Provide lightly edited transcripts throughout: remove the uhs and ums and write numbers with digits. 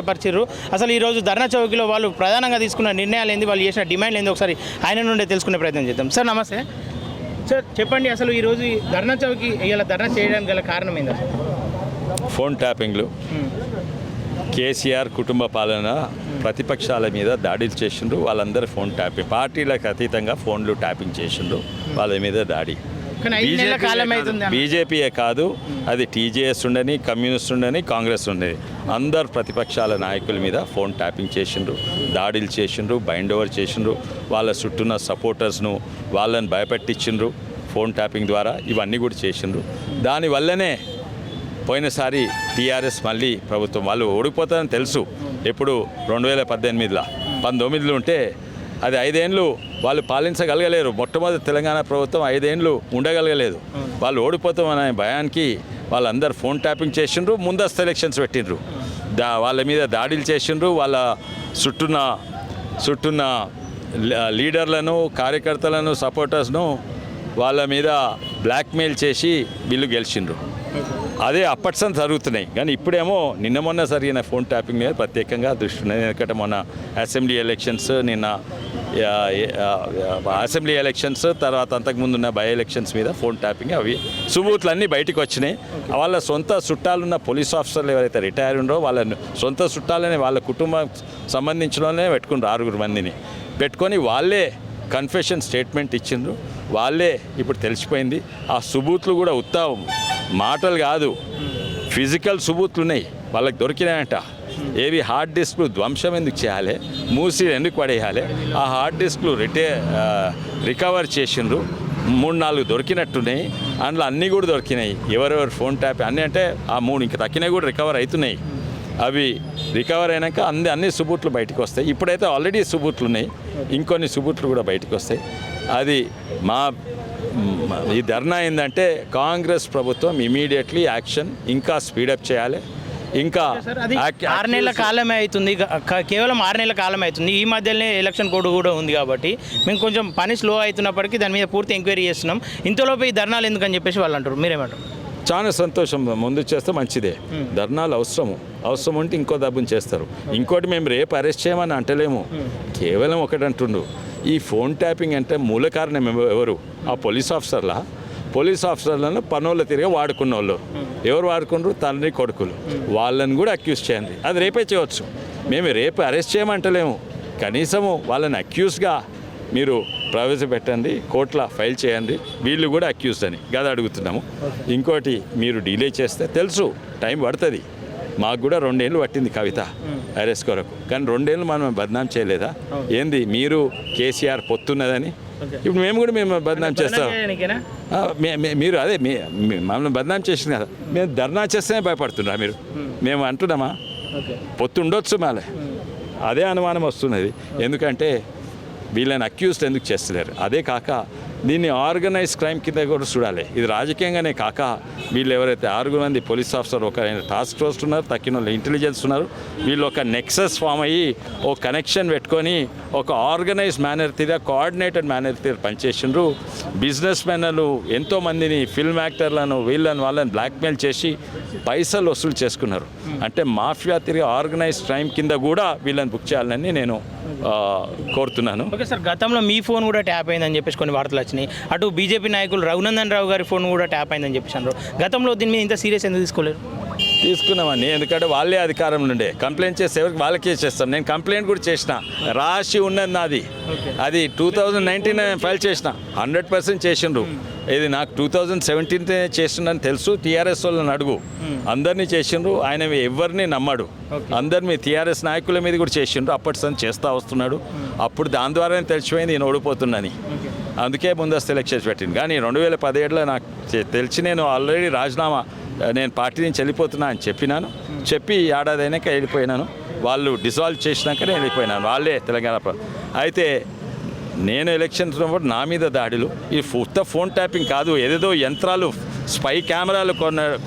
వ్యక్తపరిచారు. అసలు ఈరోజు ధర్నా చౌకీలో వాళ్ళు ప్రధానంగా తీసుకున్న నిర్ణయాలు ఏంది, వాళ్ళు చేసిన డిమాండ్లు ఏంది ఒకసారి ఆయన నుండే తెలుసుకునే ప్రయత్నం చేద్దాం. సార్ నమస్తే. సార్ చెప్పండి, అసలు ఈరోజు ఈ ధర్నా చౌకీ ఇలా ధర్నా చేయడానికి గల కారణం ఏంది? ఫోన్ ట్యాపింగ్లు, కేసీఆర్ కుటుంబ పాలన ప్రతిపక్షాల మీద దాడులు చేసిండ్రు. వాళ్ళందరూ ఫోన్ ట్యాపింగ్, పార్టీలకు అతీతంగా ఫోన్లు ట్యాపింగ్ చేసిండ్రు. వాళ్ళ మీద దాడి బీజేపీయే కాదు, అది టీజేఎస్ ఉండని, కమ్యూనిస్ట్ ఉండని, కాంగ్రెస్ ఉండని, అందరు ప్రతిపక్షాల నాయకుల మీద ఫోన్ ట్యాపింగ్ చేసిండ్రు, దాడులు చేసిండ్రు, బైండ్ ఓవర్ చేసిండ్రు. వాళ్ళ చుట్టూన్న సపోర్టర్స్ను వాళ్ళని భయపెట్టించిండ్రు ఫోన్ ట్యాపింగ్ ద్వారా. ఇవన్నీ కూడా చేసిండ్రు. దానివల్లనే పోయినసారి టీఆర్ఎస్ మళ్ళీ ప్రభుత్వం వాళ్ళు ఓడిపోతారని తెలుసు. ఎప్పుడు 2018లో 19లో ఉంటే అది 5 ఏళ్ళు వాళ్ళు పాలించగలగలేరు. మొట్టమొదటి తెలంగాణ ప్రభుత్వం 5 ఏళ్ళు ఉండగలగలేదు. వాళ్ళు ఓడిపోతామనే భయానికి వాళ్ళందరూ ఫోన్ ట్యాపింగ్ చేసిండ్రు, ముందస్తు ఎలక్షన్స్ పెట్టిండ్రు. వాళ్ళ మీద దాడులు చేసిండ్రు. వాళ్ళ చుట్టూన్న లీడర్లను, కార్యకర్తలను, సపోర్టర్స్ను వాళ్ళ మీద బ్లాక్మెయిల్ చేసి వీళ్ళు గెలిచిండ్రు. అదే అప్పట్సన్ జరుగుతున్నాయి. కానీ ఇప్పుడేమో నిన్న మొన్న జరిగిన ఫోన్ ట్యాపింగ్ మీద ప్రత్యేకంగా దృష్టి ఉన్నది. ఎందుకంటే మొన్న అసెంబ్లీ ఎలక్షన్స్, నిన్న అసెంబ్లీ ఎలక్షన్స్, తర్వాత అంతకుముందున్న బై ఎలక్షన్స్ మీద ఫోన్ ట్యాపింగ్, అవి సుబూతులన్నీ బయటకు వచ్చినాయి. వాళ్ళ సొంత చుట్టాలున్న పోలీస్ ఆఫీసర్లు ఎవరైతే రిటైర్ ఉండరో వాళ్ళ సొంత చుట్టాలని వాళ్ళ కుటుంబం సంబంధించిన పెట్టుకున్నారు. 6 మందిని పెట్టుకొని వాళ్ళే కన్ఫెషన్ స్టేట్మెంట్ ఇచ్చిండ్రు. వాళ్ళే ఇప్పుడు తెలిసిపోయింది. ఆ సుబూతులు కూడా మాటలు కాదు, ఫిజికల్ సుబూతులు ఉన్నాయి వాళ్ళకి దొరికినాయంట. ఏవి హార్డ్ డిస్క్లు ధ్వంసం ఎందుకు చేయాలి, మూసి ఎందుకు పడేయాలి, ఆ హార్డ్ డిస్క్లు రికవర్ చేసిండ్రు. 3-4 దొరికినట్టున్నాయి. అందులో అన్నీ కూడా దొరికినాయి. ఎవరెవరు ఫోన్ ట్యాప్ అన్నీ అంటే ఆ 3 ఇంకా తక్కినవి కూడా రికవర్ అవుతున్నాయి. అవి రికవర్ అయినాక అన్ని సుబూట్లు బయటకు వస్తాయి. ఇప్పుడైతే ఆల్రెడీ సుబూట్లు ఉన్నాయి, ఇంకొన్ని సుబూట్లు కూడా బయటకు వస్తాయి. అది ఈ ధర్నా ఏంటంటే కాంగ్రెస్ ప్రభుత్వం ఇమీడియట్లీ యాక్షన్ ఇంకా స్పీడప్ చేయాలి. ఇంకా 6 నెలల కాలమే అవుతుంది, కేవలం 6 నెలల కాలమే అవుతుంది. ఈ మధ్యలోనే ఎలక్షన్ కోడ్ కూడా ఉంది కాబట్టి మేము కొంచెం పని స్లో అవుతున్నప్పటికీ దాని మీద పూర్తి ఎంక్వైరీ చేస్తున్నాం. ఇంతలోపు ఈ ధర్నాలు ఎందుకని చెప్పేసి వాళ్ళు అంటారు. మీరేమంటారు? చాలా సంతోషం, ముందు చేస్తే మంచిదే. ధర్నాలు అవసరం ఉంటే ఇంకో దబ్బుని చేస్తారు. ఇంకోటి మేము రేపు అరెస్ట్ చేయమని అంటలేము, కేవలం ఒకటి అంటుండు. ఈ ఫోన్ ట్యాపింగ్ అంటే మూల కారణం ఎవరు? ఆ పోలీస్ ఆఫీసర్లను పనులు తిరిగి వాడుకున్న వాళ్ళు. ఎవరు వాడుకున్నారు? తండ్రి కొడుకులు. వాళ్ళని కూడా అక్యూజ్ చేయండి. అది రేపే చేయవచ్చు. మేము రేపు అరెస్ట్ చేయమంటలేము, కనీసము వాళ్ళని అక్యూజ్గా మీరు ప్రవేశపెట్టండి, కోర్టులో ఫైల్ చేయండి. వీళ్ళు కూడా అక్యూజ్డ్ అని కదా అడుగుతున్నాము. ఇంకోటి, మీరు డిలే చేస్తే తెలుసు టైం పడుతుంది. మాకు కూడా 2 ఏళ్ళు పట్టింది కవిత అరెస్ట్ కొరకు. కానీ 2 ఏళ్ళు మనం బద్నాం చేయలేదా? ఏంది మీరు కేసీఆర్ పొత్తున్నదని ఇప్పుడు మేము కూడా బద్నాం చేస్తాం. మీరు అదే మమ్మల్ని బద్నాం చేసింది కదా, మేము ధర్నా చేస్తేనే భయపడుతున్నా మీరు. మేము అంటున్నామా పొత్తు ఉండొచ్చు మాలే? అదే అనుమానం వస్తున్నది. ఎందుకంటే వీళ్ళని అక్యూజ్డ్ ఎందుకు చేస్తలేరు? అదే కాక దీన్ని ఆర్గనైజ్ క్రైమ్ కింద కూడా చూడాలి. ఇది రాజకీయంగానే కాక వీళ్ళు ఎవరైతే 6 మంది పోలీస్ ఆఫీసర్, ఒక టాస్క్ ఫోర్స్ ఉన్నారు, తక్కిన వాళ్ళు ఇంటెలిజెన్స్ ఉన్నారు, వీళ్ళు ఒక నెక్సస్ ఫామ్ అయ్యి ఒక కనెక్షన్ పెట్టుకొని ఒక ఆర్గనైజ్ మేనర్ తీర, కోఆర్డినేటెడ్ మేనర్ తీర పనిచేసిండ్రు. బిజినెస్ మెన్లు ఎంతోమందిని, ఫిల్మ్ యాక్టర్లను, వాళ్ళని బ్లాక్మెయిల్ చేసి పైసలు వసూలు చేసుకున్నారు. అంటే మాఫియా తిరిగి ఆర్గనైజ్ క్రైమ్ కింద కూడా వీళ్ళని బుక్ చేయాలని నేను కోరుతున్నాను. ఓకే సార్, గతంలో మీ ఫోన్ కూడా ట్యాప్ అయిందని చెప్పేసి కొన్ని వార్తలు వచ్చినాయి. అటు బీజేపీ నాయకులు రఘునందన్ రావు గారి ఫోన్ కూడా ట్యాప్ అయిందని చెప్పేసి అన్నారు. గతంలో దీని మీద ఇంత సీరియస్ ఎందుకు తీసుకోలేరు? తీసుకున్నామని, ఎందుకంటే వాళ్ళే అధికారం నుండే కంప్లైంట్ చేస్తే ఎవరికి వాళ్ళకే చేస్తాం. నేను కంప్లైంట్ కూడా చేసిన, రాసి ఉన్నది నాది. అది 2019 ఫైల్ చేసిన, 100% చేసిండ్రు. ఇది నాకు 2017 చేసిండని తెలుసు. టీఆర్ఎస్ వాళ్ళని అడుగు, అందరినీ చేసిండ్రు. ఆయన ఎవరిని నమ్మడు. అందరినీ టీఆర్ఎస్ నాయకుల మీద కూడా చేసిండ్రు. అప్పటి చేస్తూ వస్తున్నాడు. అప్పుడు దాని ద్వారానే తెలిసిపోయింది ఈయన ఓడిపోతున్నాని. అందుకే ముందస్తు ఎలక్షన్స్ పెట్టింది. కానీ 2017లో నాకు తెలిసి నేను ఆల్రెడీ రాజీనామా, నేను పార్టీ నుంచి వెళ్ళిపోతున్నా అని చెప్పి ఏడాది అయినాక వెళ్ళిపోయినాను. వాళ్ళు డిజాల్వ్ చేసినాక నేను వెళ్ళిపోయినాను. వాళ్ళే తెలంగాణ అయితే నేను ఎలక్షన్స్ ఉన్నప్పుడు నా మీద దాడులు. ఈ ఫోన్ ట్యాపింగ్ కాదు, ఏదేదో యంత్రాలు, స్పై కెమెరాలు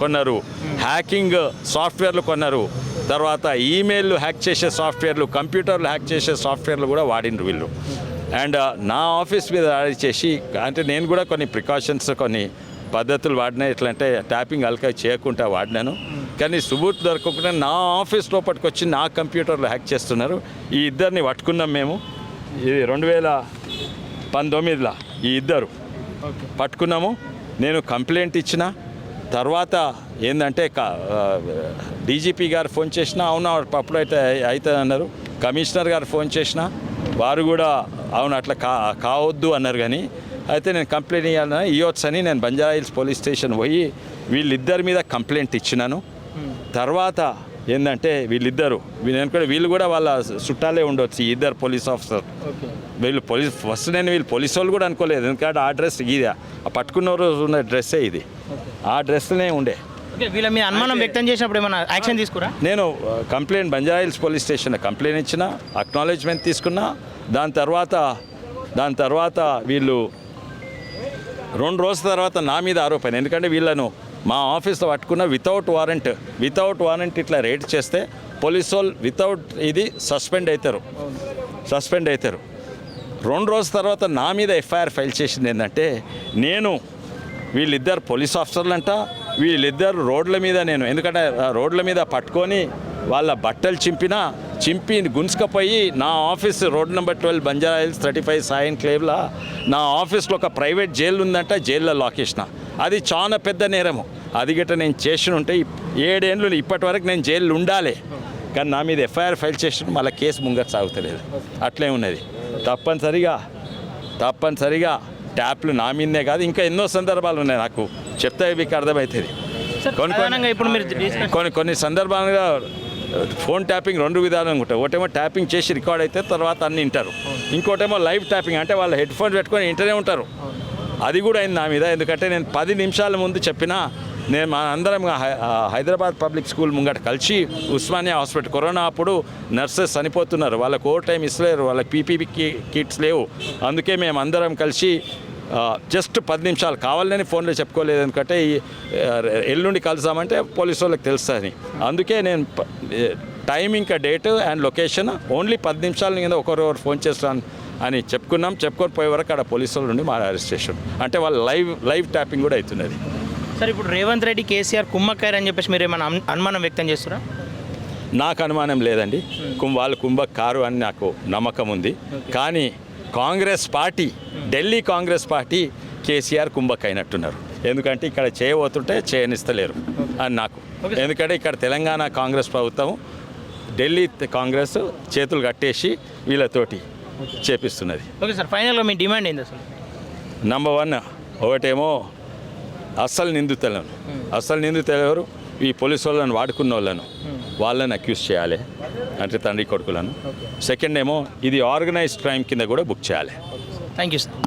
కొన్నారు, హ్యాకింగ్ సాఫ్ట్వేర్లు కొన్నారు, తర్వాత ఈమెయిల్ హ్యాక్ చేసే సాఫ్ట్వేర్లు, కంప్యూటర్లు హ్యాక్ చేసే సాఫ్ట్వేర్లు కూడా వాడినరు వీళ్ళు. అండ్ నా ఆఫీస్ మీద దాడి చేసి, అంటే నేను కూడా కొన్ని ప్రికాషన్స్, కొన్ని పద్ధతులు వాడినా ఎట్లా అంటే ట్యాపింగ్ అల్కా చేయకుండా వాడినాను. కానీ సుబూత్ దొరకకుండా నా ఆఫీస్ లోపలికి వచ్చి నా కంప్యూటర్లో హ్యాక్ చేస్తున్నారు. ఈ ఇద్దరిని పట్టుకున్నాం మేము. ఇది 2019లో ఈ ఇద్దరు పట్టుకున్నాము. నేను కంప్లైంట్ ఇచ్చిన తర్వాత ఏంటంటే డీజీపీ గారు ఫోన్ చేసినా అవును అప్పుడు అయితే అవుతుంది అన్నారు. కమిషనర్ గారు ఫోన్ చేసినా వారు కూడా అవును అట్లా కావద్దు అన్నారు. కానీ అయితే నేను కంప్లైంట్ ఇవ్వచ్చు అని నేను బంజారాహిల్స్ పోలీస్ స్టేషన్ పోయి వీళ్ళిద్దరి మీద కంప్లైంట్ ఇచ్చినాను. తర్వాత ఏంటంటే వీళ్ళు కూడా వాళ్ళ చుట్టాలే ఉండొచ్చు. ఈ ఇద్దరు పోలీస్ ఆఫీసర్ వీళ్ళు ఫస్ట్ నేను వీళ్ళు పోలీసు వాళ్ళు కూడా అనుకోలేదు. ఎందుకంటే ఆ డ్రెస్ ఇది ఆ పట్టుకున్న రోజు ఉన్న డ్రెస్సే ఇది. ఆ డ్రెస్లోనే ఉండే. వీళ్ళ మీద అనుమానం వ్యక్తం చేసినప్పుడు ఏమైనా యాక్షన్ తీసుకురా? నేను complaint Banjara Hills police station complaint ఇచ్చిన, అక్నాలెడ్జ్మెంట్ తీసుకున్నా. దాని తర్వాత వీళ్ళు 2 రోజుల తర్వాత నా మీద ఆరోపణ. ఎందుకంటే వీళ్ళను మా ఆఫీస్లో పట్టుకున్న వితౌట్ వారెంట్ ఇట్లా రేట్ చేస్తే పోలీసు వాళ్ళు వితౌట్ ఇది సస్పెండ్ అవుతారు. 2 రోజుల తర్వాత నా మీద ఎఫ్ఐఆర్ ఫైల్ చేసింది ఏంటంటే వీళ్ళిద్దరు పోలీస్ ఆఫీసర్లంట. వీళ్ళిద్దరు రోడ్ల మీద ఎందుకంటే రోడ్ల మీద పట్టుకొని వాళ్ళ బట్టలు చింపి గుంజుకపోయి నా ఆఫీస్ రోడ్ నెంబర్ 12 బంజారాహిల్స్ 35 సాయన్ క్లేవ్లో నా ఆఫీస్లో ఒక ప్రైవేట్ జైలు ఉందంట. జైల్లో లాక్ చేసిన. అది చాలా పెద్ద నేరము. అది గిట్ట నేను చేసి ఉంటే 7 ఏళ్ళు ఇప్పటి వరకు నేను జైల్లో ఉండాలి. కానీ నా మీద ఎఫ్ఐఆర్ ఫైల్ చేసి మళ్ళీ కేసు ముంగట సాగుతలేదు. అట్లే ఉన్నది. తప్పనిసరిగా ట్యాప్లు నా మీదే కాదు ఇంకా ఎన్నో సందర్భాలు ఉన్నాయి. నాకు చెప్తే మీకు అర్థమవుతుంది. కొన్ని సందర్భాలుగా ఫోన్ ట్యాపింగ్ 2 విధాలుగా ఉంటాయి. ఒకటేమో ట్యాపింగ్ చేసి రికార్డ్ అయితే తర్వాత అన్ని వింటారు. ఇంకోటేమో లైవ్ ట్యాపింగ్ అంటే వాళ్ళు హెడ్ ఫోన్ పెట్టుకొని వింటూనే ఉంటారు. అది కూడా అయింది నా మీద. ఎందుకంటే నేను 10 నిమిషాల ముందు చెప్పినా మా అందరం హైదరాబాద్ పబ్లిక్ స్కూల్ ముంగట కలిసి ఉస్మానియా హాస్పిటల్ కరోనా అప్పుడు నర్సెస్ చనిపోతున్నారు. వాళ్ళకి ఓవర్ టైం ఇస్తలేరు. వాళ్ళకి పీపీపీ కిట్స్ లేవు. అందుకే మేము అందరం కలిసి జస్ట్ 10 నిమిషాలు కావాలని ఫోన్లో చెప్పుకోలేదు. ఎందుకంటే ఎల్లుండి కలుసామంటే పోలీసు వాళ్ళకి తెలుస్తుంది. అందుకే నేను టైం ఇంకా డేట్ అండ్ లొకేషన్ ఓన్లీ 10 నిమిషాల మీద ఒకరు ఫోన్ చేస్తాను అని చెప్పుకొని పోయే వరకు అక్కడ పోలీసు వాళ్ళు నుండి మా అరెస్టేషన్. అంటే వాళ్ళు లైవ్ ట్యాపింగ్ కూడా అవుతున్నది. సార్ ఇప్పుడు రేవంత్ రెడ్డి కేసీఆర్ కుమ్మక్కారు అని చెప్పేసి మీరు ఏమైనా అనుమానం వ్యక్తం చేస్తారా? నాకు అనుమానం లేదండి. వాళ్ళు కుంభకారు అని నాకు నమ్మకం ఉంది. కానీ ఢిల్లీ కాంగ్రెస్ పార్టీ కేసీఆర్ కుంభక్ అయినట్టున్నారు. ఎందుకంటే ఇక్కడ చేయబోతుంటే చేయనిస్తలేరు అని నాకు. ఎందుకంటే ఇక్కడ తెలంగాణ కాంగ్రెస్ ప్రభుత్వం ఢిల్లీ కాంగ్రెస్ చేతులు కట్టేసి వీళ్ళతోటి చేపిస్తున్నది. ఓకే సార్, ఫైనల్గా మీ డిమాండ్ ఏంది అసలు? నంబర్ 1 ఒకటేమో అసలు నిందితులు ఎవరు? ఈ పోలీసు వాళ్ళని వాడుకున్న వాళ్ళని అక్యూజ్ చేయాలి, అంటే తండ్రి కొడుకులను. సెకండ్ ఏమో ఇది ఆర్గనైజ్డ్ క్రైమ్ కింద కూడా బుక్ చేయాలి. Thank you sir.